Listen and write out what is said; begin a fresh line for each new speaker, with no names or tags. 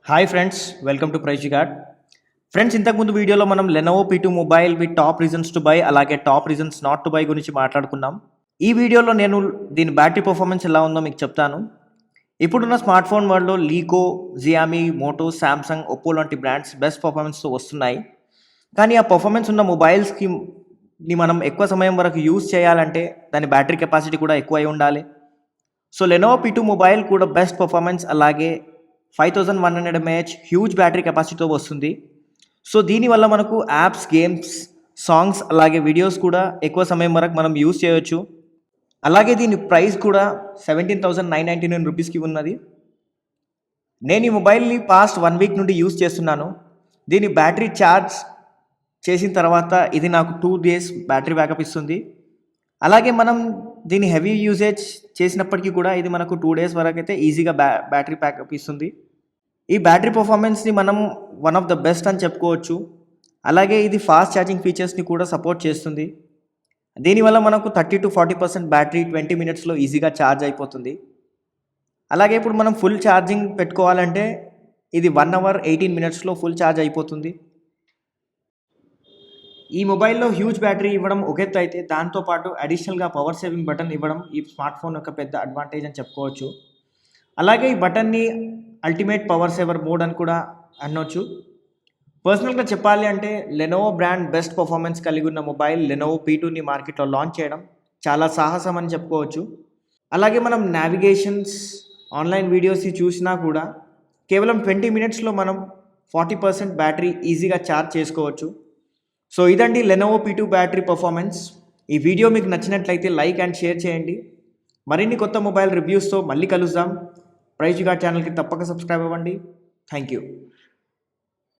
Hi friends, welcome to prize guard. Friends, ఇంతకుముందు వీడియోలో మనం Lenovo P2 mobile with top reasons to buy అలాగే top reasons not to buy గురించి మాట్లాడుకున్నాం. ఈ వీడియోలో నేను దీని బ్యాటరీ పర్ఫార్మెన్స్ ఎలా ఉందో మీకు చెప్తాను. ఇప్పుడున్న స్మార్ట్ ఫోన్ వరల్డ్లో లీకో, జియామీ, మోటో, శాంసంగ్, ఒప్పో లాంటి బ్రాండ్స్ బెస్ట్ పర్ఫార్మెన్స్తో వస్తున్నాయి. కానీ ఆ పర్ఫార్మెన్స్ ఉన్న మొబైల్స్కి మనం ఎక్కువ సమయం వరకు యూజ్ చేయాలంటే దాని బ్యాటరీ కెపాసిటీ కూడా ఎక్కువ అయి ఉండాలి. సో లెనోవో P2 మొబైల్ కూడా బెస్ట్ పర్ఫార్మెన్స్ అలాగే 5100 mAh హ్యూజ్ బ్యాటరీ కెపాసిటీతో వస్తుంది. సో దీనివల్ల మనకు యాప్స్, గేమ్స్, సాంగ్స్ అలాగే వీడియోస్ కూడా ఎక్కువ సమయం వరకు మనం యూజ్ చేయొచ్చు. అలాగే దీని ప్రైస్ కూడా 17,999 రూపీస్కి ఉన్నది. నేను ఈ మొబైల్ని పాస్ట్ 1 వీక్ నుండి యూజ్ చేస్తున్నాను. దీని బ్యాటరీ ఛార్జ్ చేసిన తర్వాత ఇది నాకు 2 days బ్యాటరీ బ్యాకప్ ఇస్తుంది. అలాగే మనం దీని హెవీ యూసేజ్ చేసినప్పటికీ కూడా ఇది మనకు 2 days వరకు అయితే ఈజీగా బ్యాటరీ బ్యాకప్ ఇస్తుంది. ఈ బ్యాటరీ పర్ఫార్మెన్స్ని మనం వన్ ఆఫ్ ద బెస్ట్ అని చెప్పుకోవచ్చు. అలాగే ఇది ఫాస్ట్ ఛార్జింగ్ ఫీచర్స్ని కూడా సపోర్ట్ చేస్తుంది. దీనివల్ల మనకు 30 to 40% బ్యాటరీ 20 minutesలో ఈజీగా ఛార్జ్ అయిపోతుంది. అలాగే ఇప్పుడు మనం ఫుల్ ఛార్జింగ్ పెట్టుకోవాలంటే ఇది 1 hour 18 minutesలో ఫుల్ ఛార్జ్ అయిపోతుంది. ఈ మొబైల్లో హ్యూజ్ బ్యాటరీ ఇవ్వడం ఒక ఎత్తు అయితే దాంతోపాటు అడిషనల్గా పవర్ సేవింగ్ బటన్ ఇవ్వడం ఈ స్మార్ట్ ఫోన్ యొక్క పెద్ద అడ్వాంటేజ్ అని చెప్పుకోవచ్చు. అలాగే ఈ బటన్ని అల్టిమేట్ పవర్ సేవర్ మోడ్ అని కూడా అనొచ్చు. పర్సనల్గా చెప్పాలి అంటే లెనోవో బ్రాండ్ బెస్ట్ పర్ఫార్మెన్స్ కలిగి ఉన్న మొబైల్ లెనోవో P2ని మార్కెట్లో లాంచ్ చేయడం చాలా సాహసం అని చెప్పుకోవచ్చు. అలాగే మనం నావిగేషన్స్, ఆన్లైన్ వీడియోస్ చూసినా కూడా కేవలం 20 minutesలో మనం 40% బ్యాటరీ ఈజీగా ఛార్జ్ చేసుకోవచ్చు. సో ఇదండి లెనోవో P2 బ్యాటరీ పర్ఫార్మెన్స్. ఈ వీడియో మీకు నచ్చినట్లయితే లైక్ అండ్ షేర్ చేయండి. మరిన్ని కొత్త మొబైల్ రివ్యూస్తో మళ్ళీ కలుద్దాం. ప్రైజ్ గార్డ్ ఛానల్కి తప్పక సబ్స్క్రైబ్ అవ్వండి. Thank you.